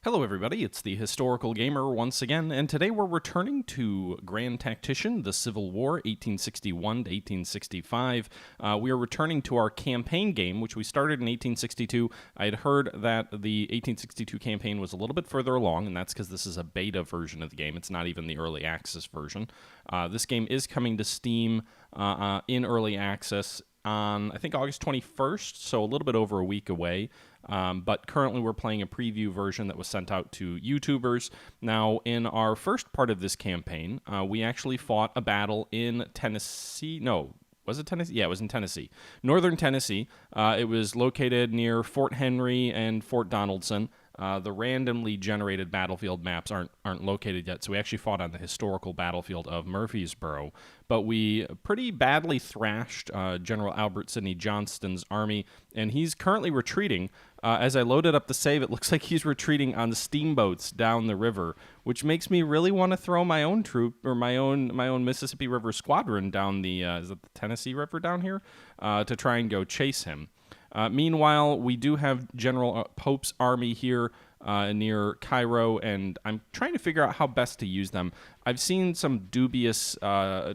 Hello everybody, it's the Historical Gamer once again, and today we're returning to Grand Tactician, the Civil War, 1861 to 1865. We are returning to our campaign game, which we started in 1862. I had heard that the 1862 campaign was a little bit further along, and that's because this is a beta version of the game. It's not even the early access version. This game is coming to Steam in early access on, I think, August 21st, so a little bit over a week away. But currently we're playing a preview version that was sent out to YouTubers. Now, in our first part of this campaign, we actually fought a battle in Tennessee. No, was it Tennessee? Yeah, it was in Tennessee. Northern Tennessee. It was located near Fort Henry and Fort Donaldson. The randomly generated battlefield maps aren't located yet, so we actually fought on the historical battlefield of Murfreesboro. But we pretty badly thrashed General Albert Sidney Johnston's army, and he's currently retreating. As I loaded up the save, it looks like he's retreating on the steamboats down the river, which makes me really want to throw my own troop or my own Mississippi River squadron down the is it the Tennessee River down here to try and go chase him. Meanwhile, we do have General Pope's army here near Cairo, and I'm trying to figure out how best to use them. I've seen some dubious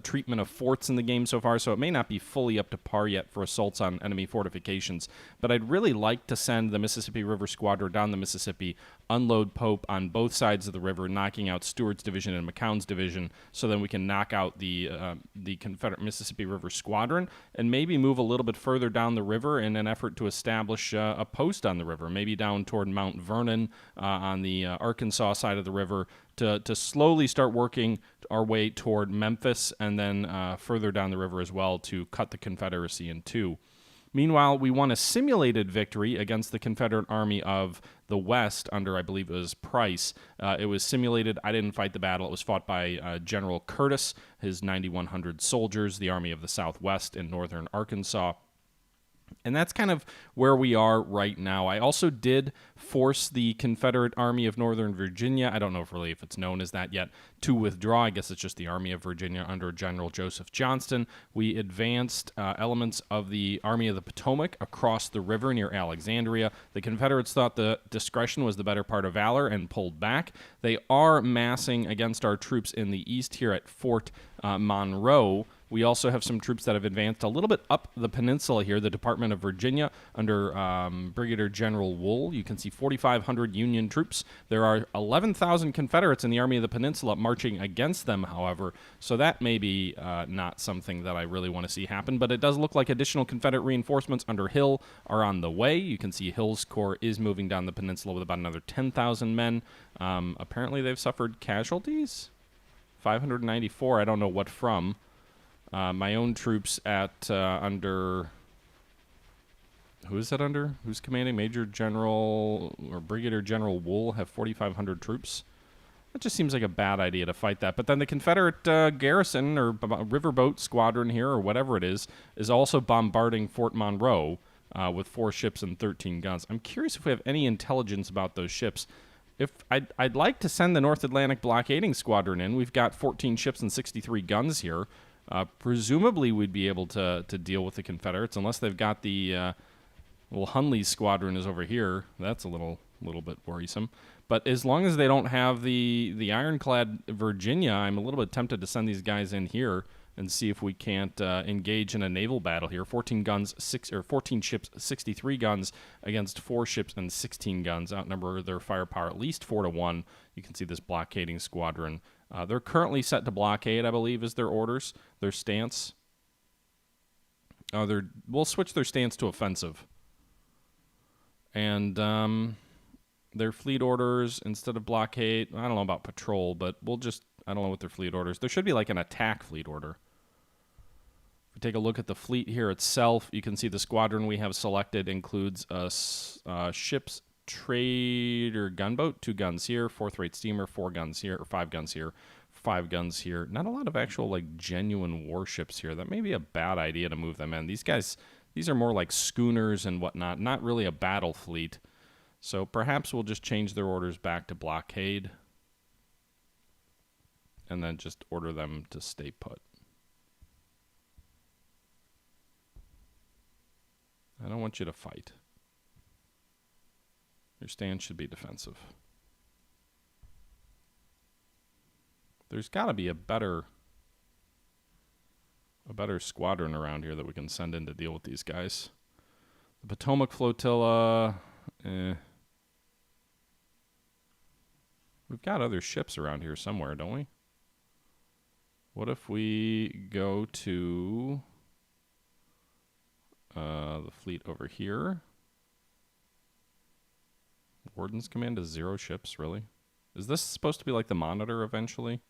treatment of forts in the game so far, so it may not be fully up to par yet for assaults on enemy fortifications, but I'd really like to send the Mississippi River Squadron down the Mississippi, unload Pope on both sides of the river, knocking out Stewart's division and McCown's division, so then we can knock out the Confederate Mississippi River Squadron, and maybe move a little bit further down the river in an effort to establish a post on the river, maybe down toward Mount Vernon on the Arkansas side of the river, to slowly start working our way toward Memphis, and then further down the river as well to cut the Confederacy in two. Meanwhile, we won a simulated victory against the Confederate Army of the West under, I believe it was Price. It was simulated. I didn't fight the battle. It was fought by General Curtis, his 9,100 soldiers, the Army of the Southwest in northern Arkansas. And that's kind of where we are right now. I also did force the Confederate Army of Northern Virginia, I don't know if it's known as that yet, to withdraw. I guess it's just the Army of Virginia under General Joseph Johnston. We advanced elements of the Army of the Potomac across the river near Alexandria. The Confederates thought the discretion was the better part of valor and pulled back. They are massing against our troops in the east here at Fort Monroe. We also have some troops that have advanced a little bit up the peninsula here, the Department of Virginia under Brigadier General Wool. You can see 4,500 Union troops. There are 11,000 Confederates in the Army of the Peninsula marching against them, however, so that may be not something that I really want to see happen, but it does look like additional Confederate reinforcements under Hill are on the way. You can see Hill's corps is moving down the peninsula with about another 10,000 men. Apparently they've suffered casualties? 594, I don't know what from. My own troops at under, who is that under? Who's commanding? Major General or Brigadier General Wool have 4,500 troops. It just seems like a bad idea to fight that. But then the Confederate garrison or riverboat squadron here, or whatever it is also bombarding Fort Monroe with 4 ships and 13 guns. I'm curious if we have any intelligence about those ships. If I'd like to send the North Atlantic blockading squadron in. We've got 14 ships and 63 guns here. Presumably we'd be able to deal with the Confederates, unless they've got the little Hunley's squadron is over here. That's a little bit worrisome. But as long as they don't have the Iron-Clad Virginia, I'm a little bit tempted to send these guys in here and see if we can't engage in a naval battle here. 14 ships, 63 guns against 4 ships and 16 guns. Outnumber their firepower at least 4-1. You can see this blockading squadron. They're currently set to blockade, I believe, is their orders, their stance. We'll switch their stance to offensive. And their fleet orders, instead of blockade, I don't know about patrol, but I don't know what their fleet orders. There should be like an attack fleet order. If we take a look at the fleet here itself, you can see the squadron we have selected includes ships, trader gunboat, 2 guns here, 4th-rate steamer, 4 guns here, or 5 guns here, 5 guns here. Not a lot of actual genuine warships here. That may be a bad idea to move them in. These are more like schooners and whatnot, not really a battle fleet. So perhaps we'll just change their orders back to blockade and then just order them to stay put. I don't want you to fight. Your stance should be defensive. There's got to be a better squadron around here that we can send in to deal with these guys. The Potomac Flotilla, We've got other ships around here somewhere, don't we? What if we go to the fleet over here? Warden's Command is 0 ships, really? Is this supposed to be like the Monitor eventually?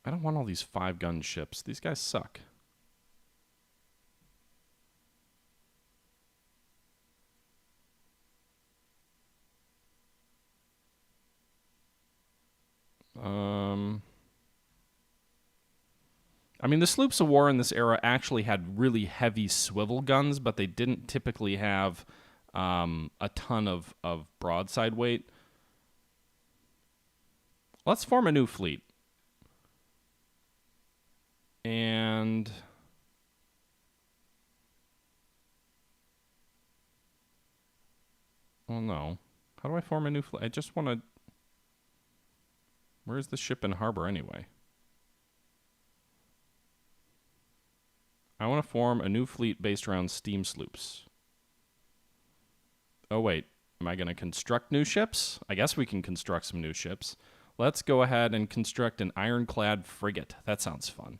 I don't want all these 5-gun ships. These guys suck. I mean, the sloops of war in this era actually had really heavy swivel guns, but they didn't typically have a ton of broadside weight. Let's form a new fleet. And well, no. How do I form a new fleet? I just want to... Where's the ship in harbor anyway? I want to form a new fleet based around steam sloops. Oh, wait. Am I going to construct new ships? I guess we can construct some new ships. Let's go ahead and construct an Iron-Clad Frigate. That sounds fun.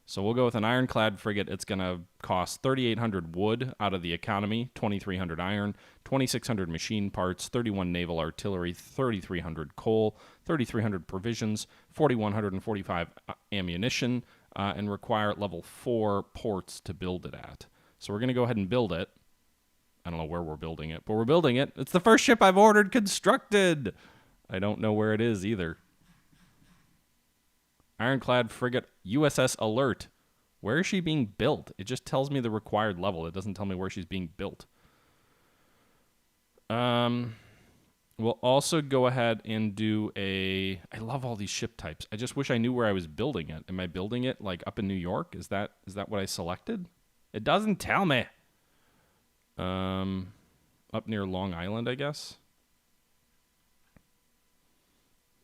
So we'll go with an Iron-Clad Frigate. It's going to cost 3,800 wood out of the economy, 2,300 iron, 2,600 machine parts, 31 naval artillery, 3,300 coal, 3,300 provisions, 4,145 ammunition, and require level 4 ports to build it at. So we're going to go ahead and build it. I don't know where we're building it, but we're building it. It's the first ship I've ordered constructed. I don't know where it is either. Iron-Clad Frigate, USS Alert. Where is she being built? It just tells me the required level. It doesn't tell me where she's being built. We'll also go ahead and do a... I love all these ship types. I just wish I knew where I was building it. Am I building it like up in New York? Is that what I selected? It doesn't tell me. Up near Long Island, I guess.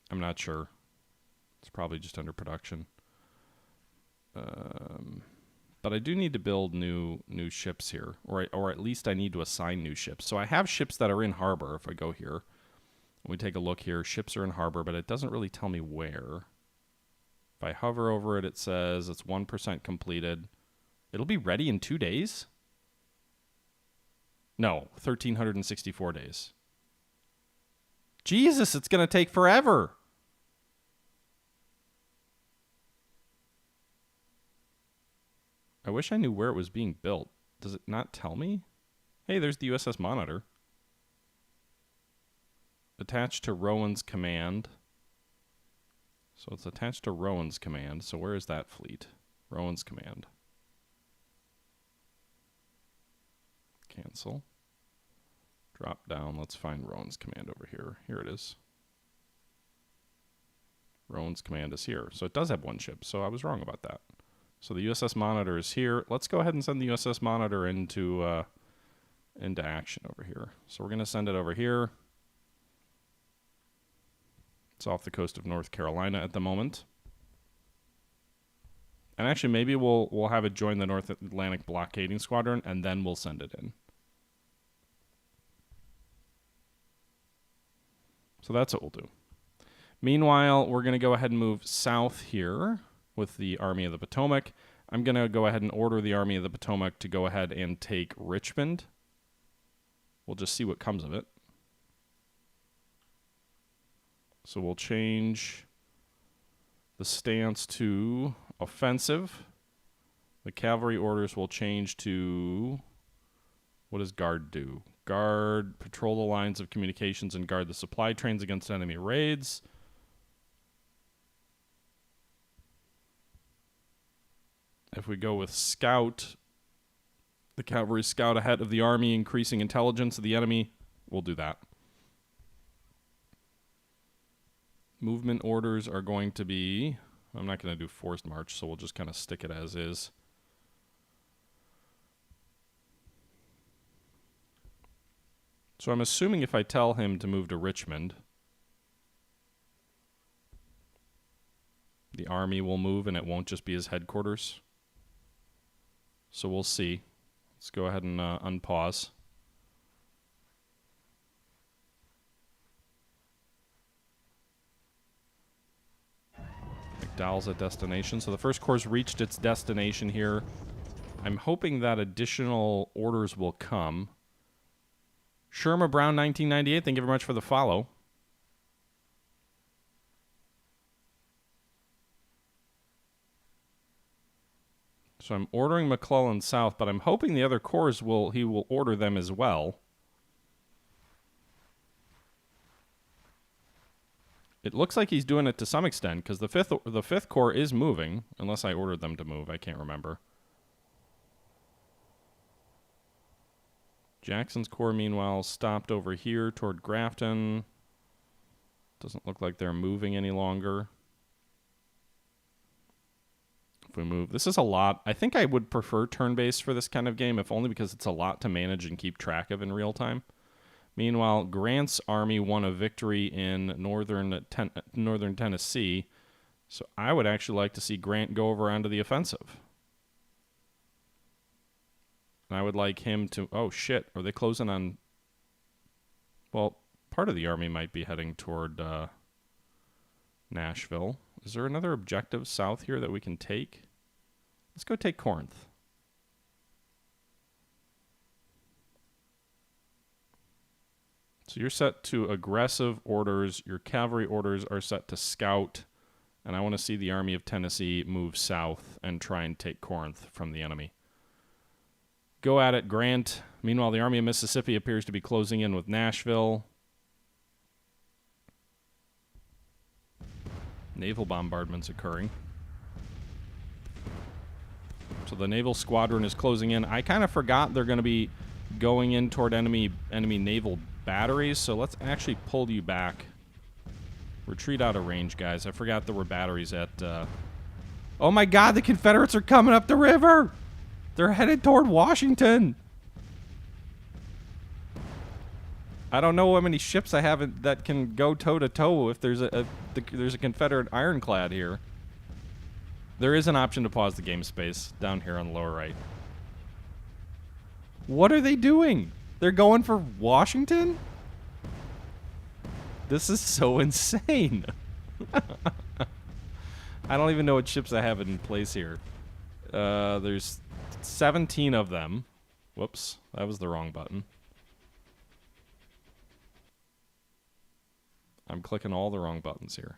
I'm not sure. It's probably just under production. But I do need to build new ships here, or at least I need to assign new ships. So I have ships that are in harbor. If I go here, we take a look here. Ships are in harbor, but it doesn't really tell me where. If I hover over it, it says it's 1% completed. It'll be ready in 2 days? No, 1,364 days. Jesus, it's going to take forever. I wish I knew where it was being built. Does it not tell me? Hey, there's the USS Monitor. Attached to Rowan's Command. So it's attached to Rowan's Command. So where is that fleet? Rowan's Command. Cancel. Drop down. Let's find Rowan's Command over here. Here it is. Rowan's Command is here. So it does have one ship. So I was wrong about that. So the USS Monitor is here. Let's go ahead and send the USS Monitor into action over here. So we're going to send it over here. It's off the coast of North Carolina at the moment. And actually, maybe we'll have it join the North Atlantic Blockading Squadron, and then we'll send it in. So that's what we'll do. Meanwhile, we're going to go ahead and move south here with the Army of the Potomac. I'm going to go ahead and order the Army of the Potomac to go ahead and take Richmond. We'll just see what comes of it. So we'll change the stance to offensive. The cavalry orders will change to... What does guard do? Guard, patrol the lines of communications and guard the supply trains against enemy raids. If we go with scout, the cavalry scout ahead of the army, increasing intelligence of the enemy, we'll do that. Movement orders are going to be... I'm not going to do forced march, so we'll just kind of stick it as is. So I'm assuming if I tell him to move to Richmond, The army will move and it won't just be his headquarters. So we'll see. Let's go ahead and unpause. McDowell's at destination. So the first corps reached its destination here. I'm hoping that additional orders will come. Sherma Brown 1998, thank you very much for the follow. So I'm ordering McClellan south, but I'm hoping the other corps he will order them as well. It looks like he's doing it to some extent, because the fifth corps is moving, unless I ordered them to move. I can't remember. Jackson's corps, meanwhile, stopped over here toward Grafton. Doesn't look like they're moving any longer. If we move, this is a lot. I think I would prefer turn-based for this kind of game, if only because it's a lot to manage and keep track of in real time. Meanwhile, Grant's army won a victory in northern Tennessee, so I would actually like to see Grant go over onto the offensive. And I would like him to... Oh, shit. Are they closing on... Well, part of the army might be heading toward Nashville. Is there another objective south here that we can take? Let's go take Corinth. So you're set to aggressive orders. Your cavalry orders are set to scout. And I want to see the Army of Tennessee move south and try and take Corinth from the enemy. Go at it, Grant. Meanwhile, the Army of Mississippi appears to be closing in with Nashville. Naval bombardments occurring. So the naval squadron is closing in. I kind of forgot they're going to be going in toward enemy naval batteries, so let's actually pull you back. Retreat out of range, guys. I forgot there were batteries at... Oh my god, the Confederates are coming up the river! They're headed toward Washington! I don't know how many ships I have that can go toe-to-toe if there's a Confederate ironclad here. There is an option to pause the game space down here on the lower right. What are they doing? They're going for Washington? This is so insane. I don't even know what ships I have in place here. There's 17 of them. Whoops, that was the wrong button. I'm clicking all the wrong buttons here.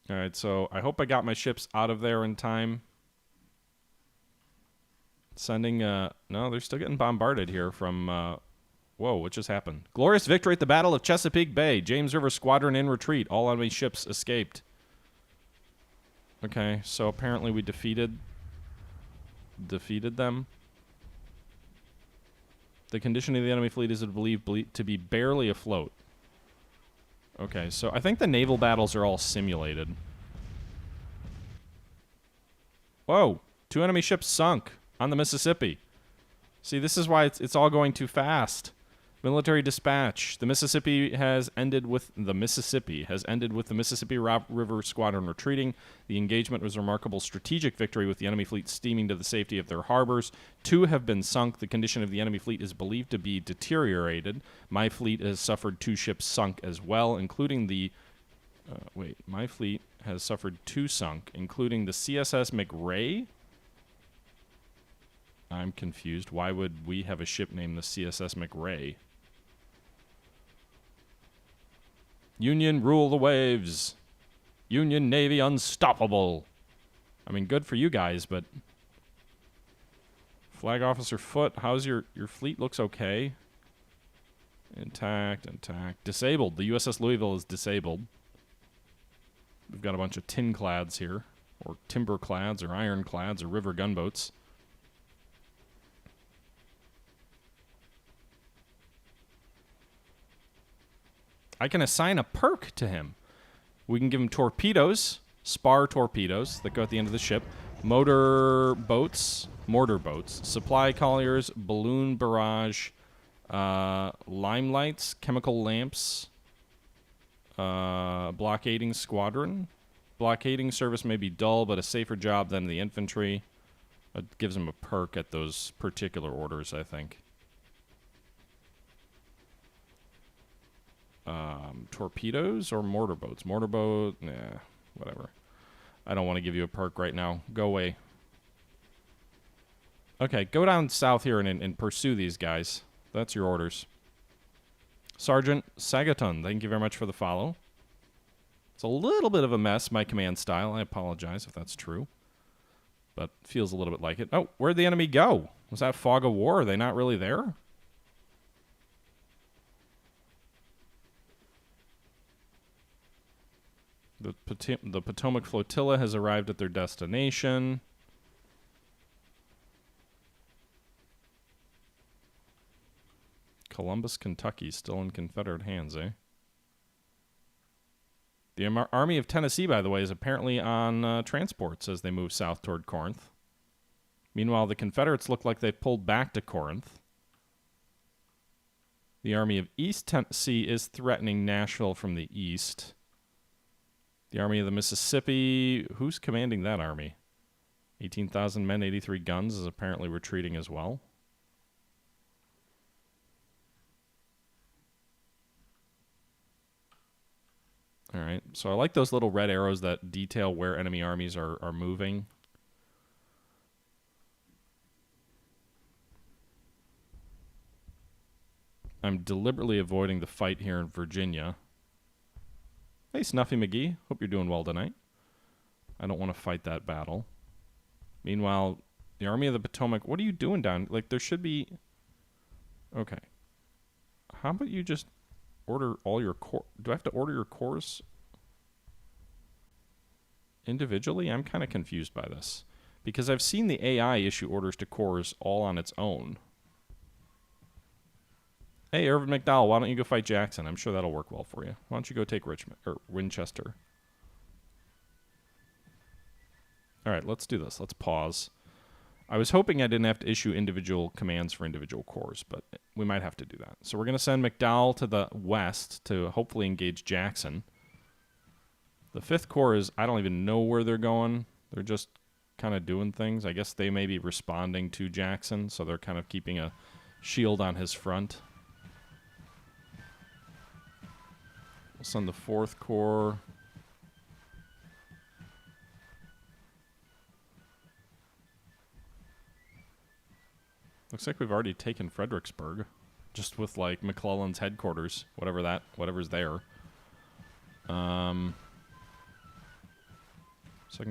Alright, so I hope I got my ships out of there in time. Sending, no, they're still getting bombarded here from, whoa, what just happened? Glorious victory at the Battle of Chesapeake Bay. James River Squadron in retreat. All enemy ships escaped. Okay, so apparently we defeated them. The condition of the enemy fleet is believed to be barely afloat. Okay, so I think the naval battles are all simulated. Whoa, 2 enemy ships sunk on the Mississippi. See, this is why it's all going too fast. Military dispatch. The Mississippi has ended with the Mississippi River Squadron retreating. The engagement was a remarkable strategic victory with the enemy fleet steaming to the safety of their harbors. 2 have been sunk. The condition of the enemy fleet is believed to be deteriorated. My fleet has suffered 2 ships sunk as well, including the... my fleet has suffered 2 sunk, including the CSS McRae. I'm confused. Why would we have a ship named the CSS McRae? Union rule the waves. Union Navy unstoppable. I mean, good for you guys, but... Flag Officer Foote, how's your fleet? Looks okay. Intact. Disabled. The USS Louisville is disabled. We've got a bunch of tin-clads here. Or timber-clads, or iron-clads, or river gunboats. I can assign a perk to him. We can give him torpedoes, spar torpedoes that go at the end of the ship, mortar boats, supply colliers, balloon barrage, limelights, chemical lamps, Blockading squadron. Blockading service may be dull, but a safer job than the infantry. It gives them a perk at those particular orders, I think. Torpedoes or mortar boats? Mortar boat, nah, whatever. I don't want to give you a perk right now. Go away. Okay, go down south here and pursue these guys. That's your orders. Sergeant Sagaton, thank you very much for the follow. It's a little bit of a mess, my command style. I apologize if that's true. But feels a little bit like it. Oh, where'd the enemy go? Was that fog of war? Are they not really there? The Potomac flotilla has arrived at their destination. Columbus, Kentucky, still in Confederate hands, eh? The Army of Tennessee, by the way, is apparently on transports as they move south toward Corinth. Meanwhile, the Confederates look like they've pulled back to Corinth. The Army of East Tennessee is threatening Nashville from the east. The Army of the Mississippi, who's commanding that army? 18,000 men, 83 guns, is apparently retreating as well. All right, so I like those little red arrows that detail where enemy armies are moving. I'm deliberately avoiding the fight here in Virginia. Hey, Snuffy McGee. Hope you're doing well tonight. I don't want to fight that battle. Meanwhile, the Army of the Potomac, what are you doing down? Like, there should be... Okay. How about you just order all your corps? Do I have to order your corps individually? I'm kind of confused by this. Because I've seen the AI issue orders to corps all on its own. Hey, Irvin McDowell, why don't you go fight Jackson? I'm sure that'll work well for you. Why don't you go take Richmond or Winchester? All right, let's do this. Let's pause. I was hoping I didn't have to issue individual commands for individual corps, but we might have to do that. So we're going to send McDowell to the west to hopefully engage Jackson. The 5th Corps is, I don't even know where they're going. They're just kind of doing things. I guess they may be responding to Jackson, so they're kind of keeping a shield on his front. We'll send the 4th Corps. Looks like we've already taken Fredericksburg, just with like McClellan's headquarters, whatever's there. 2nd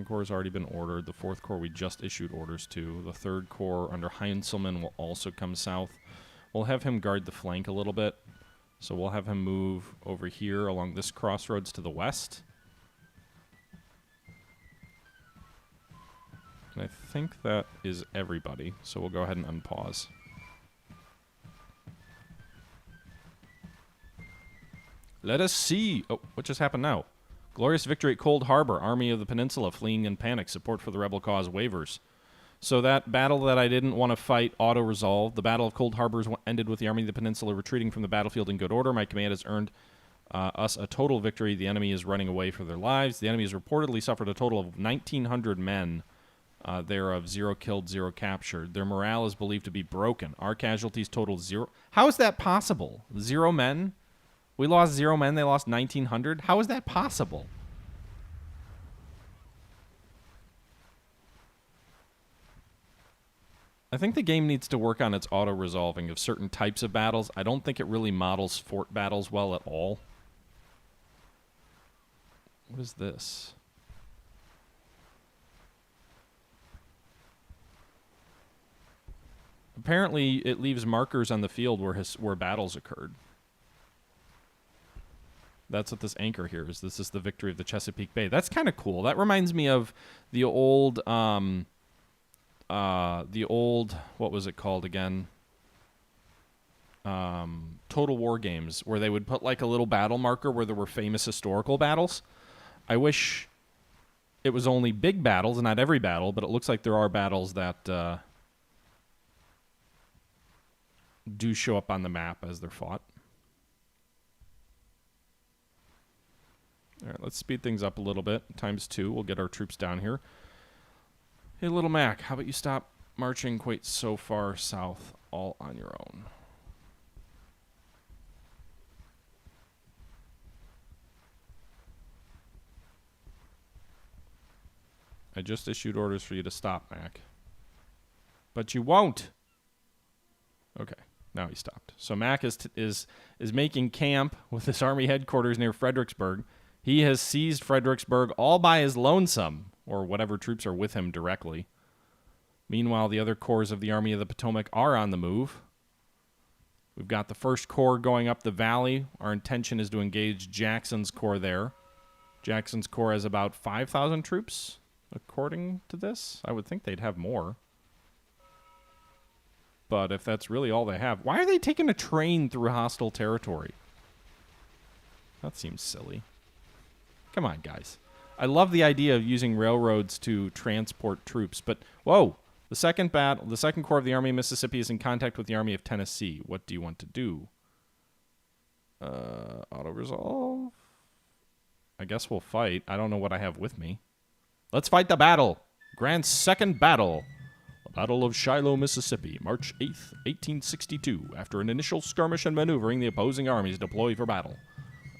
Corps has already been ordered. The 4th Corps we just issued orders to. The 3rd Corps under Heintzelman will also come south. We'll have him guard the flank a little bit. So we'll have him move over here along this crossroads to the west. And I think that is everybody. So we'll go ahead and unpause. Let us see. Oh, what just happened now? Glorious victory at Cold Harbor. Army of the Peninsula fleeing in panic. Support for the rebel cause wavers. So that battle that I didn't want to fight auto-resolved. The Battle of Cold Harbor ended with the Army of the Peninsula retreating from the battlefield in good order. My command has earned us a total victory. The enemy is running away for their lives. The enemy has reportedly suffered a total of 1,900 men. Thereof 0 killed, 0 captured. Their morale is believed to be broken. Our casualties total 0. How is that possible? 0 men? We lost 0 men. They lost 1,900? How is that possible? I think the game needs to work on its auto-resolving of certain types of battles. I don't think it really models fort battles well at all. What is this? Apparently, it leaves markers on the field where battles occurred. That's what this anchor here is. This is the victory of the Chesapeake Bay. That's kind of cool. That reminds me of the old, what was it called again? Total War games, where they would put like a little battle marker where there were famous historical battles. I wish it was only big battles and not every battle, but it looks like there are battles that do show up on the map as they're fought. All right, let's speed things up a little bit. ×2. We'll get our troops down here. Hey, Little Mac, how about you stop marching quite so far south all on your own? I just issued orders for you to stop, Mac. But you won't. Okay, now he stopped. So Mac is making camp with his army headquarters near Fredericksburg. He has seized Fredericksburg all by his lonesome, or whatever troops are with him directly. Meanwhile, the other corps of the Army of the Potomac are on the move. We've got the 1st Corps going up the valley. Our intention is to engage Jackson's Corps there. Jackson's Corps has about 5,000 troops, according to this. I would think they'd have more. But if that's really all they have, why are they taking a train through hostile territory? That seems silly. Come on, guys. I love the idea of using railroads to transport troops, but whoa! The second Corps of the Army of Mississippi is in contact with the Army of Tennessee. What do you want to do? Auto-resolve? I guess we'll fight. I don't know what I have with me. Let's fight the battle! Grant's second battle. The Battle of Shiloh, Mississippi, March 8th, 1862. After an initial skirmish and maneuvering, the opposing armies deploy for battle.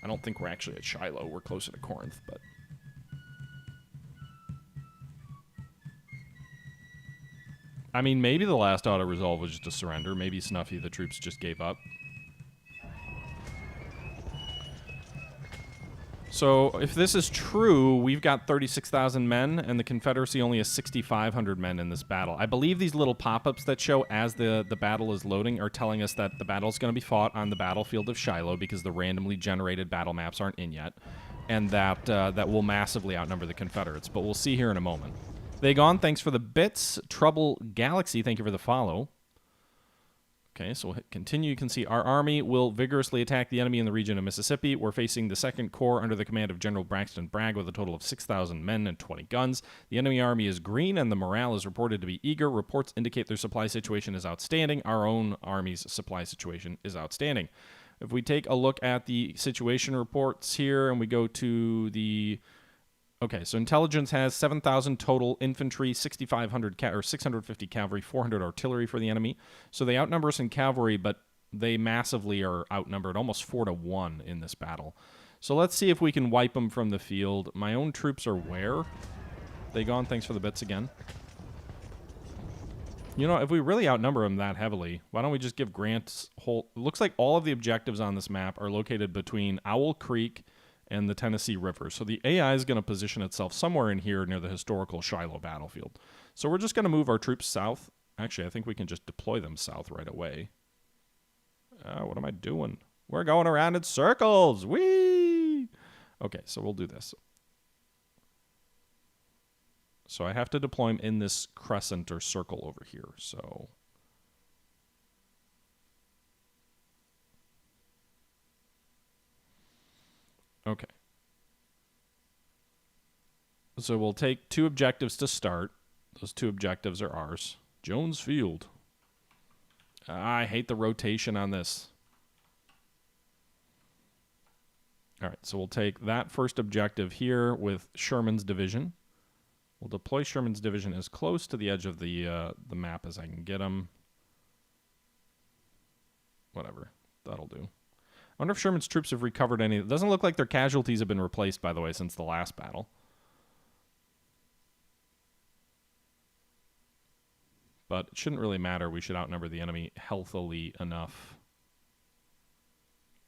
I don't think we're actually at Shiloh. We're closer to Corinth, but... I mean, maybe the last auto-resolve was just a surrender. Maybe Snuffy, the troops just gave up. So, if this is true, we've got 36,000 men, and the Confederacy only has 6,500 men in this battle. I believe these little pop-ups that show as the battle is loading are telling us that the battle is going to be fought on the battlefield of Shiloh because the randomly generated battle maps aren't in yet, and that will massively outnumber the Confederates. But we'll see here in a moment. They Gone, thanks for the bits. Trouble Galaxy, thank you for the follow. Okay, so we'll hit continue. You can see our army will vigorously attack the enemy in the region of Mississippi. We're facing the 2nd Corps under the command of General Braxton Bragg with a total of 6,000 men and 20 guns. The enemy army is green, and the morale is reported to be eager. Reports indicate their supply situation is outstanding. Our own army's supply situation is outstanding. If we take a look at the situation reports here, and we go to the... Okay, so intelligence has 7,000 total infantry, 6,500 or 650 cavalry, 400 artillery for the enemy. So they outnumber us in cavalry, but they massively are outnumbered, almost 4-1 in this battle. So let's see if we can wipe them from the field. My own troops are where? They Gone, thanks for the bits again. You know, if we really outnumber them that heavily, why don't we just give Grant's whole... It looks like all of the objectives on this map are located between Owl Creek and the Tennessee River. So the AI is going to position itself somewhere in here near the historical Shiloh battlefield. So we're just going to move our troops south. Actually, I think we can just deploy them south right away. What am I doing? We're going around in circles. Whee! Okay, so we'll do this. So I have to deploy them in this crescent or circle over here. So... Okay. So we'll take 2 objectives to start. Those 2 objectives are ours. Jones Field. I hate the rotation on this. All right, so we'll take that first objective here with Sherman's division. We'll deploy Sherman's division as close to the edge of the map as I can get them. Whatever. That'll do. I wonder if Sherman's troops have recovered any. It doesn't look like their casualties have been replaced, by the way, since the last battle. But it shouldn't really matter. We should outnumber the enemy healthily enough.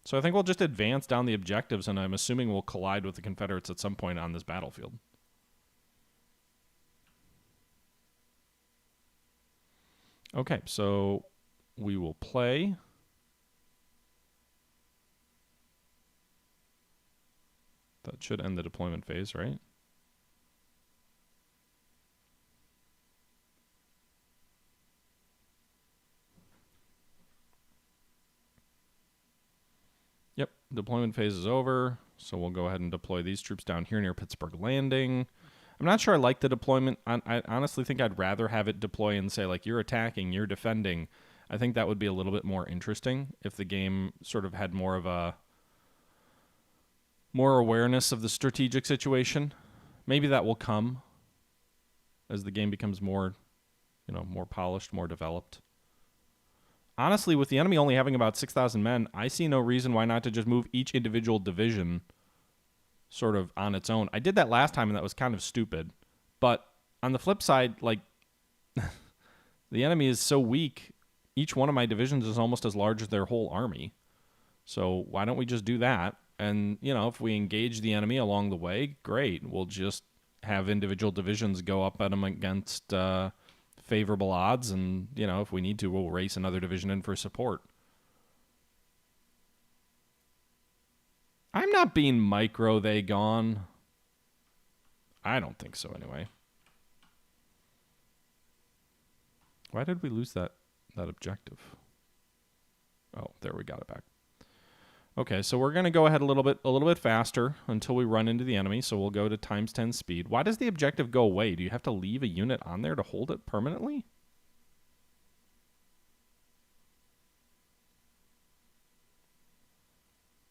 So I think we'll just advance down the objectives, and I'm assuming we'll collide with the Confederates at some point on this battlefield. Okay, so we will play... That should end the deployment phase, right? Yep, deployment phase is over, so we'll go ahead and deploy these troops down here near Pittsburgh Landing. I'm not sure I like the deployment. I honestly think I'd rather have it deploy and say, like, you're attacking, you're defending. I think that would be a little bit more interesting if the game sort of had more of a... more awareness of the strategic situation. Maybe that will come as the game becomes more, more polished, more developed. Honestly, with the enemy only having about 6,000 men, I see no reason why not to just move each individual division sort of on its own. I did that last time, and that was kind of stupid. But on the flip side, like, the enemy is so weak, each one of my divisions is almost as large as their whole army. So why don't we just do that? And, if we engage the enemy along the way, great. We'll just have individual divisions go up at them against favorable odds, and, if we need to, we'll race another division in for support. I'm not being micro they gone. I don't think so anyway. Why did we lose that objective? Oh, there, we got it back. Okay, so we're going to go ahead a little bit faster until we run into the enemy, so we'll go to ×10 speed. Why does the objective go away? Do you have to leave a unit on there to hold it permanently?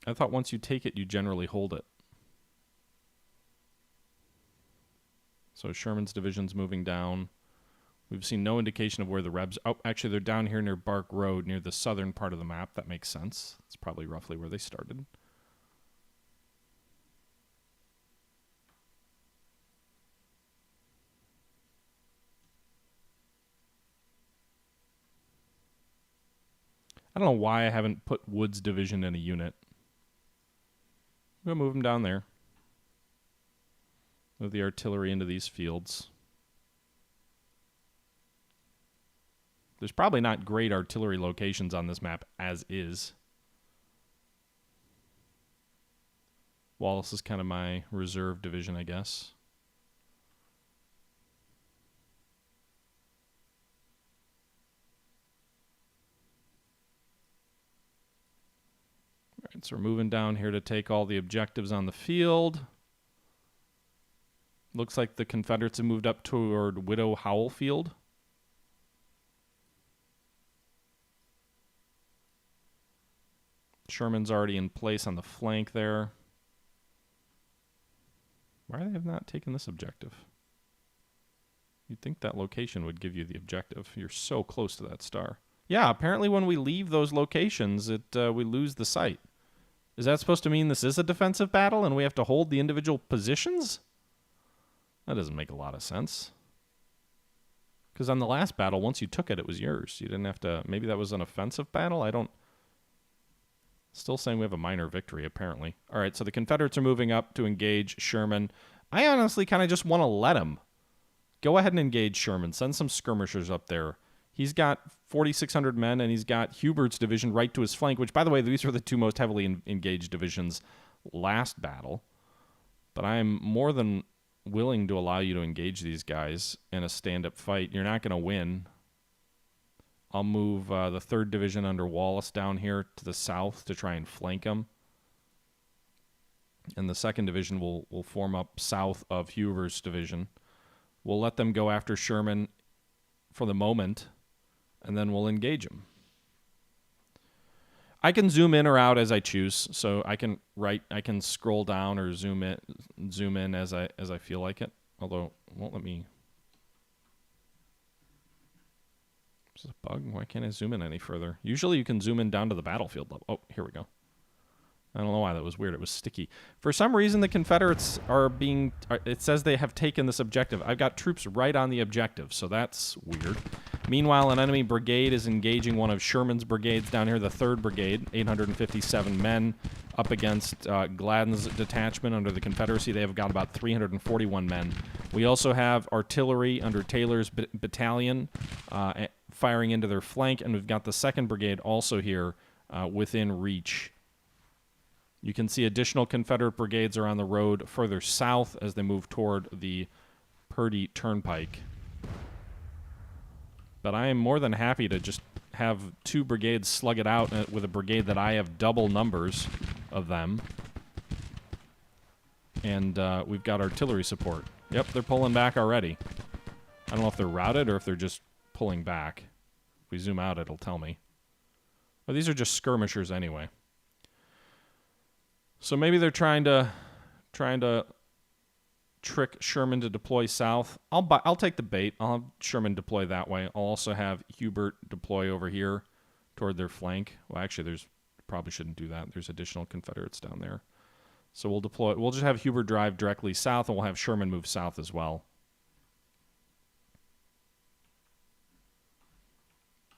I thought once you take it, you generally hold it. So Sherman's division's moving down. We've seen no indication of where the Rebs... Oh, actually, they're down here near Bark Road, near the southern part of the map. That makes sense. It's probably roughly where they started. I don't know why I haven't put Wood's division in a unit. We'll move them down there. Move the artillery into these fields. There's probably not great artillery locations on this map as is. Wallace is kind of my reserve division, I guess. All right, so we're moving down here to take all the objectives on the field. Looks like the Confederates have moved up toward Widow Howell Field. Sherman's already in place on the flank there. Why have they not taken this objective? You'd think that location would give you the objective. You're so close to that star. Yeah, apparently when we leave those locations, we lose the site. Is that supposed to mean this is a defensive battle and we have to hold the individual positions? That doesn't make a lot of sense. Because on the last battle, once you took it, it was yours. You didn't have to... Maybe that was an offensive battle? I don't... Still saying we have a minor victory, apparently. All right, so the Confederates are moving up to engage Sherman. I honestly kind of just want to let him. Go ahead and engage Sherman. Send some skirmishers up there. He's got 4,600 men, and he's got Hubert's division right to his flank, which, by the way, these were the two most heavily engaged divisions last battle. But I'm more than willing to allow you to engage these guys in a stand-up fight. You're not going to win. I'll move the 3rd Division under Wallace down here to the south to try and flank them. And the 2nd Division will form up south of Huber's division. We'll let them go after Sherman for the moment, and then we'll engage him. I can zoom in or out as I choose, so I can scroll down or zoom in as I feel like it. Although it won't let me. Is this a bug? Why can't I zoom in any further? Usually you can zoom in down to the battlefield level. Oh, here we go. I don't know why that was weird. It was sticky. For some reason, the Confederates it says they have taken this objective. I've got troops right on the objective, so that's weird. Meanwhile, an enemy brigade is engaging one of Sherman's brigades down here, the 3rd Brigade, 857 men, up against Gladden's detachment under the Confederacy. They have got about 341 men. We also have artillery under Taylor's battalion firing into their flank, and we've got the 2nd Brigade also here within reach. You can see additional Confederate brigades are on the road further south as they move toward the Purdy Turnpike. But I am more than happy to just have 2 brigades slug it out with a brigade that I have double numbers of them. And we've got artillery support. Yep, they're pulling back already. I don't know if they're routed or if they're just pulling back. If we zoom out, it'll tell me. Well, these are just skirmishers anyway. So maybe they're trying to trick Sherman to deploy south. I'll take the bait. I'll have Sherman deploy that way. I'll also have Hubert deploy over here toward their flank. Well, actually, probably shouldn't do that. There's additional Confederates down there. So we'll deploy. We'll just have Hubert drive directly south, and we'll have Sherman move south as well.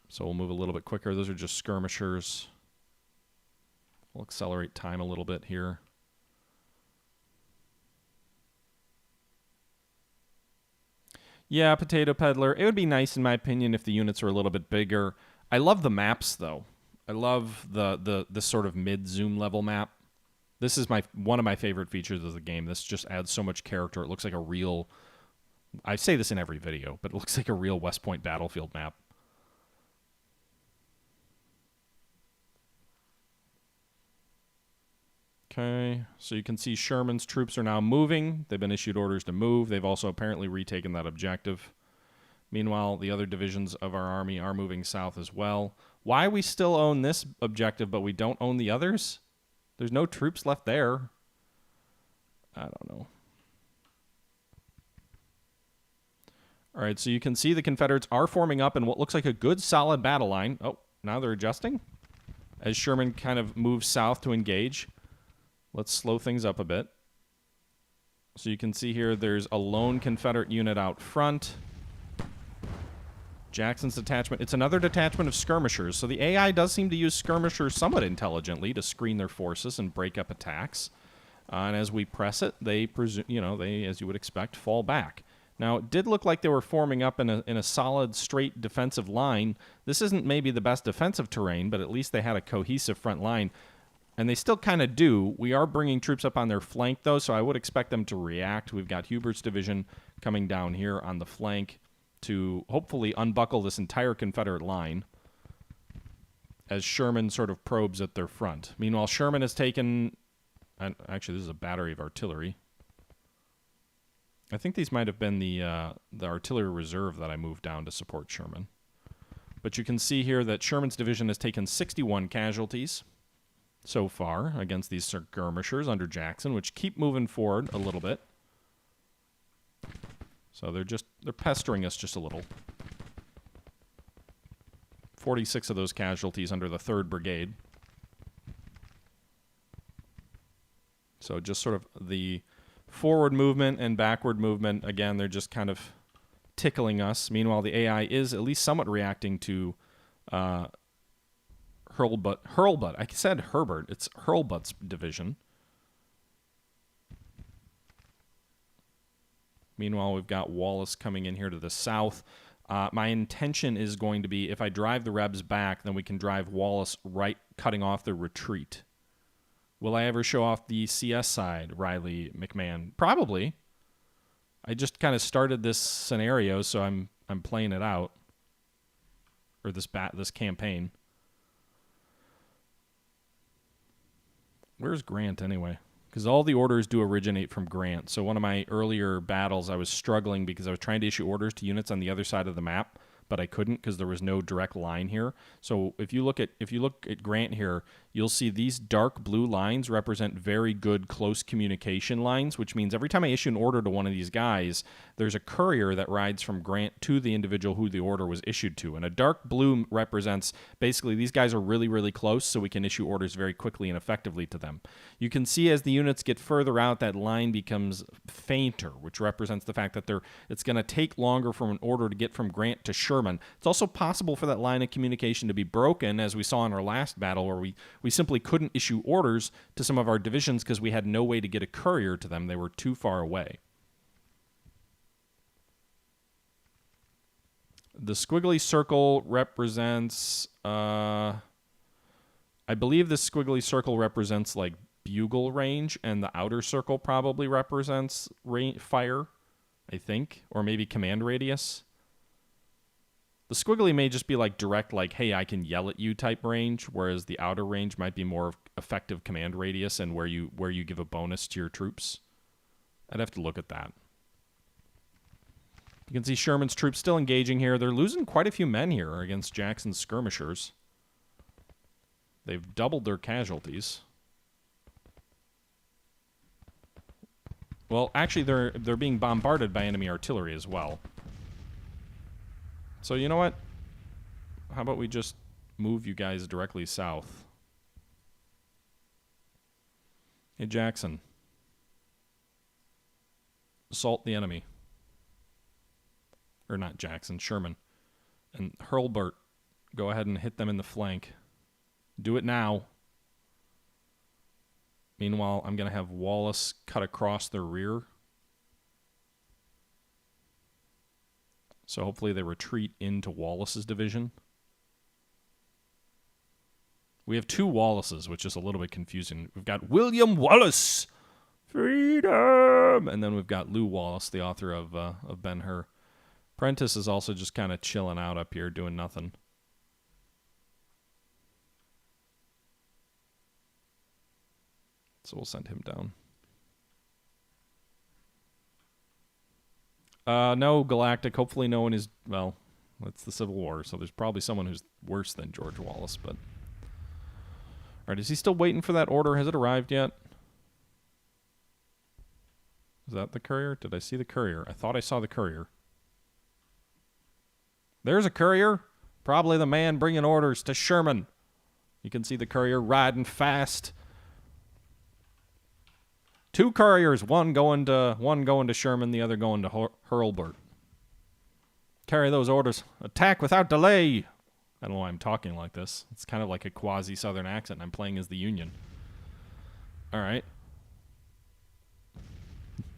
So we'll move a little bit quicker. Those are just skirmishers. We'll accelerate time a little bit here. Yeah, Potato Peddler. It would be nice, in my opinion, if the units were a little bit bigger. I love the maps, though. I love the sort of mid-zoom level map. This is one of my favorite features of the game. This just adds so much character. It looks like a real... I say this in every video, but it looks like a real West Point battlefield map. Okay, so you can see Sherman's troops are now moving. They've been issued orders to move. They've also apparently retaken that objective. Meanwhile, the other divisions of our army are moving south as well. Why we still own this objective, but we don't own the others? There's no troops left there. I don't know. All right, so you can see the Confederates are forming up in what looks like a good, solid battle line. Oh, now they're adjusting as Sherman kind of moves south to engage. Let's slow things up a bit. So you can see here there's a lone Confederate unit out front. Jackson's detachment. It's another detachment of skirmishers. So the AI does seem to use skirmishers somewhat intelligently to screen their forces and break up attacks. And as we press it, they, as you would expect, fall back. Now, it did look like they were forming up in a solid, straight defensive line. This isn't maybe the best defensive terrain, but at least they had a cohesive front line. And they still kind of do. We are bringing troops up on their flank, though, so I would expect them to react. We've got Hubert's division coming down here on the flank to hopefully unbuckle this entire Confederate line as Sherman sort of probes at their front. Meanwhile, Sherman has taken... Actually, this is a battery of artillery. I think these might have been the artillery reserve that I moved down to support Sherman. But you can see here that Sherman's division has taken 61 casualties so far against these skirmishers under Jackson, which keep moving forward a little bit. So they're pestering us just a little. 46 of those casualties under the 3rd Brigade. So just sort of the forward movement and backward movement, again, they're just kind of tickling us. Meanwhile, the AI is at least somewhat reacting to Hurlbut. I said Herbert. It's Hurlbut's division. Meanwhile, we've got Wallace coming in here to the south. My intention is going to be, if I drive the Rebs back, then we can drive Wallace right, cutting off their retreat. Will I ever show off the CS side, Riley McMahon? Probably. I just kind of started this scenario, so I'm playing it out, or this campaign. Where's Grant anyway? Because all the orders do originate from Grant. So one of my earlier battles, I was struggling because I was trying to issue orders to units on the other side of the map, but I couldn't because there was no direct line here. So if you look at Grant here, you'll see these dark blue lines represent very good close communication lines, which means every time I issue an order to one of these guys, there's a courier that rides from Grant to the individual who the order was issued to. And a dark blue represents basically these guys are really, really close, so we can issue orders very quickly and effectively to them. You can see as the units get further out, that line becomes fainter, which represents the fact that it's going to take longer for an order to get from Grant to Sherman. It's also possible for that line of communication to be broken, as we saw in our last battle, where we simply couldn't issue orders to some of our divisions because we had no way to get a courier to them. They were too far away. The squiggly circle represents... I believe this squiggly circle represents, like, bugle range, and the outer circle probably represents fire, I think, or maybe command radius. The squiggly may just be like direct, like, hey, I can yell at you type range, whereas the outer range might be more effective command radius and where you give a bonus to your troops. I'd have to look at that. You can see Sherman's troops still engaging here. They're losing quite a few men here against Jackson's skirmishers. They've doubled their casualties. Well, actually, they're being bombarded by enemy artillery as well. So you know what? How about we just move you guys directly south? Hey, Jackson. Assault the enemy. Or not Jackson, Sherman. And Hurlburt, go ahead and hit them in the flank. Do it now. Meanwhile, I'm going to have Wallace cut across their rear. So hopefully they retreat into Wallace's division. We have two Wallaces, which is a little bit confusing. We've got William Wallace, freedom! And then we've got Lew Wallace, the author of Ben-Hur. Prentice is also just kind of chilling out up here, doing nothing. So we'll send him down. No, Galactic. Hopefully no one is... Well, it's the Civil War, so there's probably someone who's worse than George Wallace, but... Alright, is he still waiting for that order? Has it arrived yet? Is that the courier? Did I see the courier? I thought I saw the courier. There's a courier. Probably the man bringing orders to Sherman. You can see the courier riding fast. Two couriers, one going to Sherman, the other going to Hurlburt. Carry those orders. Attack without delay. I don't know why I'm talking like this. It's kind of like a quasi-Southern accent. I'm playing as the Union. All right.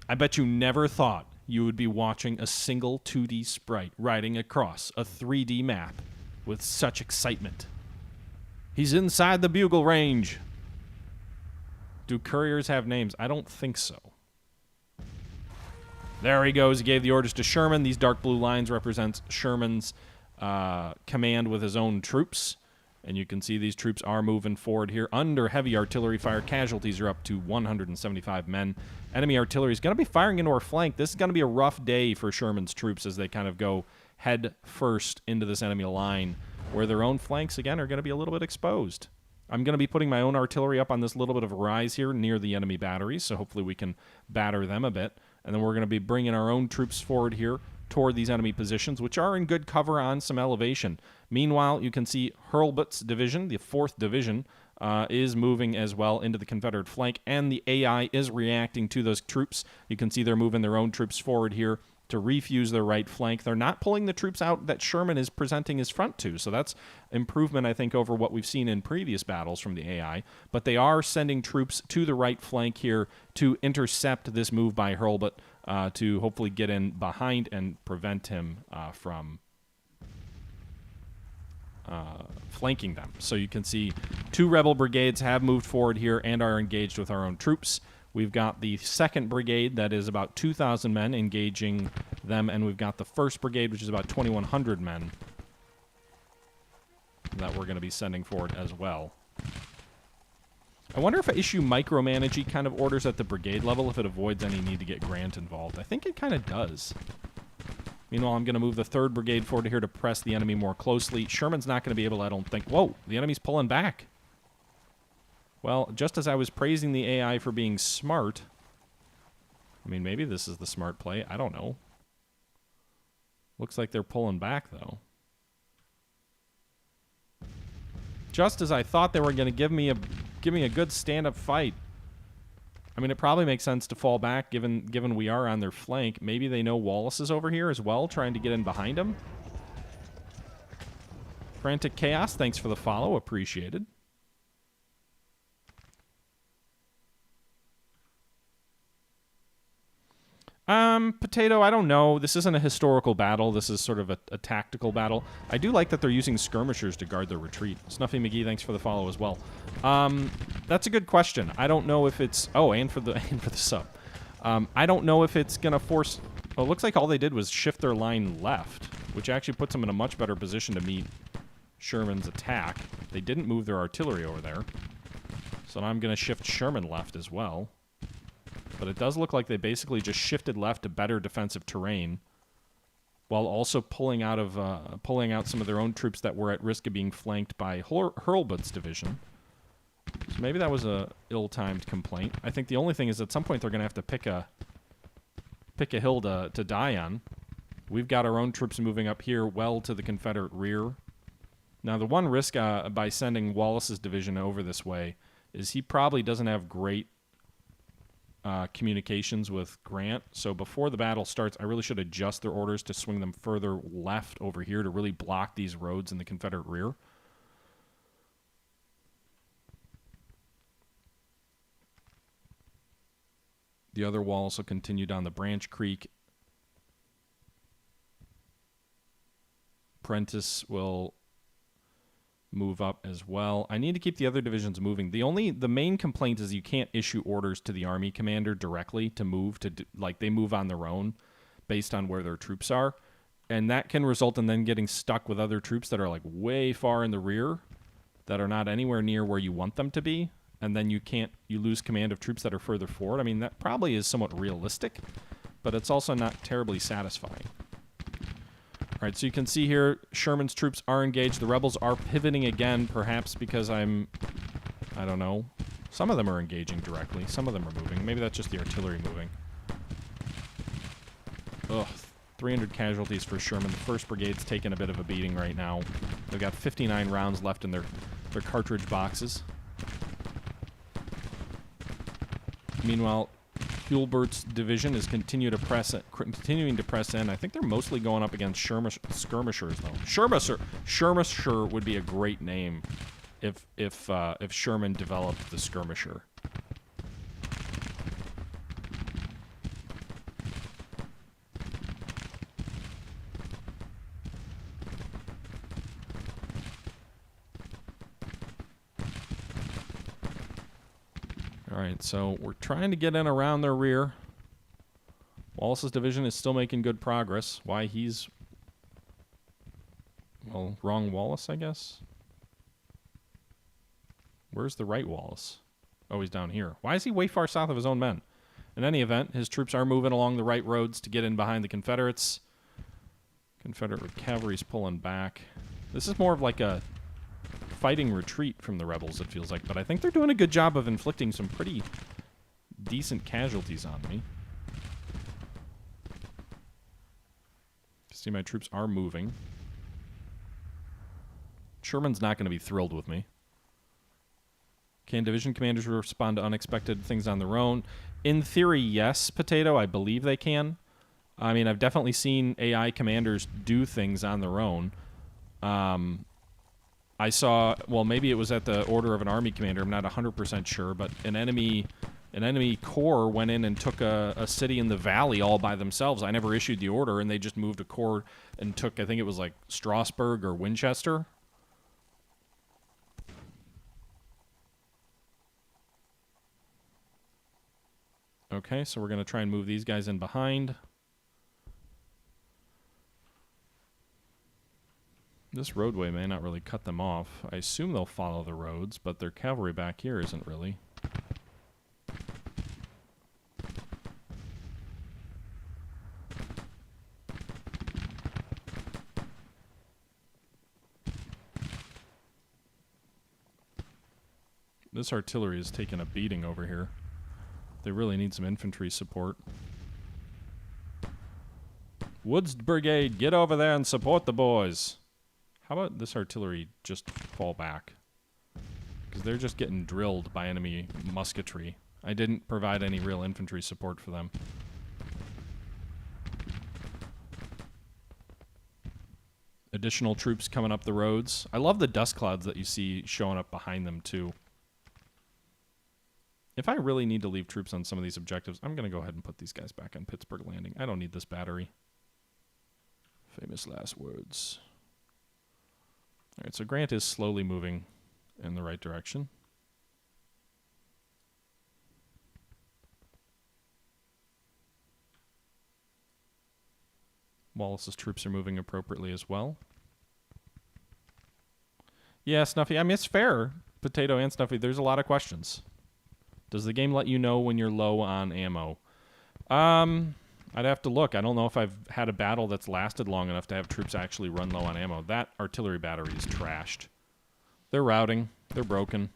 I bet you never thought you would be watching a single 2D sprite riding across a 3D map with such excitement. He's inside the bugle range. Do couriers have names? I don't think so. There he goes. He gave the orders to Sherman. These dark blue lines represent Sherman's command with his own troops. And you can see these troops are moving forward here under heavy artillery fire. Casualties are up to 175 men. Enemy artillery is going to be firing into our flank. This is going to be a rough day for Sherman's troops as they kind of go head first into this enemy line, where their own flanks, again, are going to be a little bit exposed. I'm going to be putting my own artillery up on this little bit of a rise here near the enemy batteries, so hopefully we can batter them a bit. And then we're going to be bringing our own troops forward here toward these enemy positions, which are in good cover on some elevation. Meanwhile, you can see Hurlbut's division, the 4th Division, is moving as well into the Confederate flank, and the AI is reacting to those troops. You can see they're moving their own troops forward here to refuse their right flank. They're not pulling the troops out that Sherman is presenting his front to, so that's improvement, I think, over what we've seen in previous battles from the AI, but they are sending troops to the right flank here to intercept this move by Hurlbut, to hopefully get in behind and prevent him from flanking them. So you can see 2 rebel brigades have moved forward here and are engaged with our own troops. We've got the 2nd Brigade, that is about 2,000 men, engaging them, and we've got the 1st Brigade, which is about 2,100 men, that we're going to be sending forward as well. I wonder if I issue micromanagey kind of orders at the brigade level, if it avoids any need to get Grant involved. I think it kind of does. Meanwhile, I'm going to move the 3rd Brigade forward here to press the enemy more closely. Sherman's not going to be able, I don't think... Whoa, the enemy's pulling back. Well, just as I was praising the AI for being smart... I mean, maybe this is the smart play. I don't know. Looks like they're pulling back, though. Just as I thought they were going to give me a good stand-up fight. I mean, it probably makes sense to fall back, given we are on their flank. Maybe they know Wallace is over here as well, trying to get in behind him. Frantic Chaos, thanks for the follow. Appreciated. Potato, I don't know. This isn't a historical battle. This is sort of a tactical battle. I do like that they're using skirmishers to guard their retreat. Snuffy McGee, thanks for the follow as well. That's a good question. I don't know if it's... Oh, and for the sub. I don't know if it's going to force... Well, it looks like all they did was shift their line left, which actually puts them in a much better position to meet Sherman's attack. They didn't move their artillery over there. So now I'm going to shift Sherman left as well. But it does look like they basically just shifted left to better defensive terrain, while also pulling out some of their own troops that were at risk of being flanked by Hurlbut's division. So maybe that was a ill-timed complaint. I think the only thing is at some point they're going to have to pick a pick a hill to die on. We've got our own troops moving up here well to the Confederate rear. Now, the one risk by sending Wallace's division over this way is he probably doesn't have great communications with Grant. So before the battle starts, I really should adjust their orders to swing them further left over here to really block these roads in the Confederate rear. The other wall also continued on the Branch Creek. Prentice will move up as well. I need to keep the other divisions moving. The main complaint is you can't issue orders to the Army commander directly to move like they move on their own based on where their troops are, and that can result in them getting stuck with other troops that are like way far in the rear that are not anywhere near where you want them to be, and then you lose command of troops that are further forward. I mean, that probably is somewhat realistic, but it's also not terribly satisfying. All right, so you can see here, Sherman's troops are engaged. The rebels are pivoting again, perhaps because I don't know. Some of them are engaging directly. Some of them are moving. Maybe that's just the artillery moving. Ugh, 300 casualties for Sherman. The 1st Brigade's taking a bit of a beating right now. They've got 59 rounds left in their cartridge boxes. Meanwhile, Hulbert's division is continuing to press in. I think they're mostly going up against skirmishers, though. Skirmisher would be a great name if Sherman developed the skirmisher. All right, so we're trying to get in around their rear. Wallace's division is still making good progress. Why he's... well, wrong Wallace, I guess? Where's the right Wallace? Oh, he's down here. Why is he way far south of his own men? In any event, his troops are moving along the right roads to get in behind the Confederates. Confederate cavalry's pulling back. This is more of like a fighting retreat from the rebels, it feels like, but I think they're doing a good job of inflicting some pretty decent casualties on me. See, my troops are moving. Sherman's not going to be thrilled with me. Can division commanders respond to unexpected things on their own? In theory, yes, Potato. I believe they can. I mean, I've definitely seen AI commanders do things on their own. I saw, well, maybe it was at the order of an army commander, I'm not 100% sure, but an enemy corps went in and took a city in the valley all by themselves. I never issued the order, and they just moved a corps and took, I think it was like Strasburg or Winchester. Okay, so we're going to try and move these guys in behind. This roadway may not really cut them off. I assume they'll follow the roads, but their cavalry back here isn't really. This artillery is taking a beating over here. They really need some infantry support. Woods Brigade, get over there and support the boys. How about this artillery just fall back? Because they're just getting drilled by enemy musketry. I didn't provide any real infantry support for them. Additional troops coming up the roads. I love the dust clouds that you see showing up behind them, too. If I really need to leave troops on some of these objectives, I'm going to go ahead and put these guys back on Pittsburgh Landing. I don't need this battery. Famous last words. All right, so Grant is slowly moving in the right direction. Wallace's troops are moving appropriately as well. Yeah, Snuffy, I mean, it's fair. Potato and Snuffy, there's a lot of questions. Does the game let you know when you're low on ammo? I'd have to look. I don't know if I've had a battle that's lasted long enough to have troops actually run low on ammo. That artillery battery is trashed. They're routing. They're broken.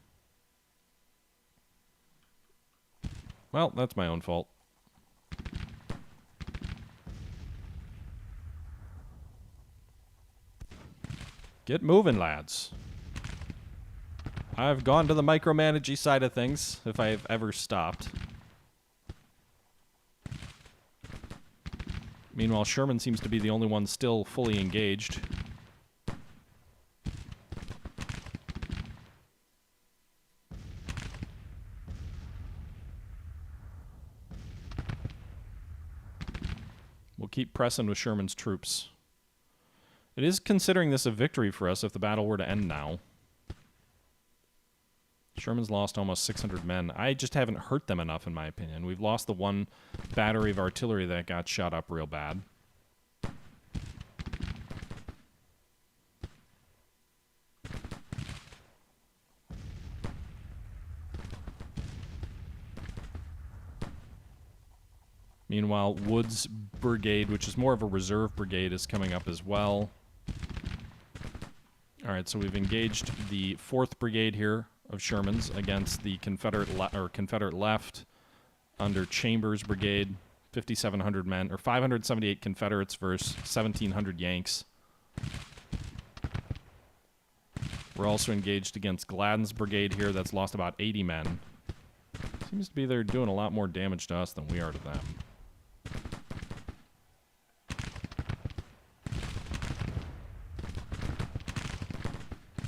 Well, that's my own fault. Get moving, lads. I've gone to the micromanagey side of things, if I've ever stopped. Meanwhile, Sherman seems to be the only one still fully engaged. We'll keep pressing with Sherman's troops. It is considering this a victory for us if the battle were to end now. Sherman's lost almost 600 men. I just haven't hurt them enough, in my opinion. We've lost the one battery of artillery that got shot up real bad. Meanwhile, Wood's brigade, which is more of a reserve brigade, is coming up as well. All right, so we've engaged the 4th Brigade here of Sherman's against the Confederate left under Chambers' brigade, 5,700 men, or 578 Confederates versus 1,700 Yanks. We're also engaged against Gladden's brigade here that's lost about 80 men. Seems to be they're doing a lot more damage to us than we are to them.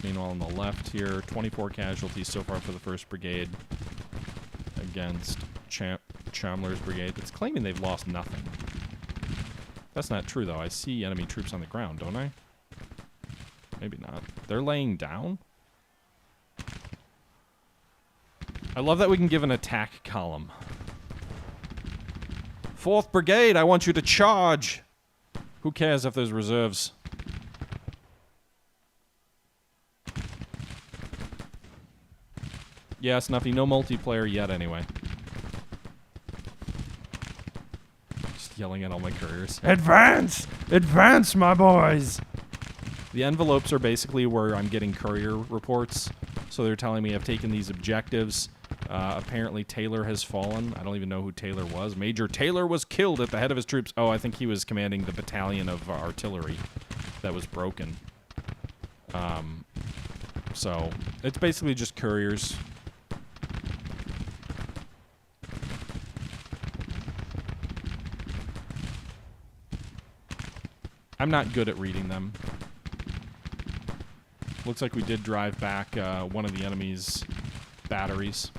Meanwhile, on the left here, 24 casualties so far for the 1st Brigade against Chandler's brigade. It's claiming they've lost nothing. That's not true, though. I see enemy troops on the ground, don't I? Maybe not. They're laying down? I love that we can give an attack column. 4th Brigade, I want you to charge! Who cares if there's reserves? Yeah, Snuffy, no multiplayer yet anyway. Just yelling at all my couriers. Advance! Advance, my boys! The envelopes are basically where I'm getting courier reports. So they're telling me I've taken these objectives. Apparently Taylor has fallen. I don't even know who Taylor was. Major Taylor was killed at the head of his troops. Oh, I think he was commanding the battalion of artillery that was broken. So it's basically just couriers. I'm not good at reading them. Looks like we did drive back one of the enemy's batteries.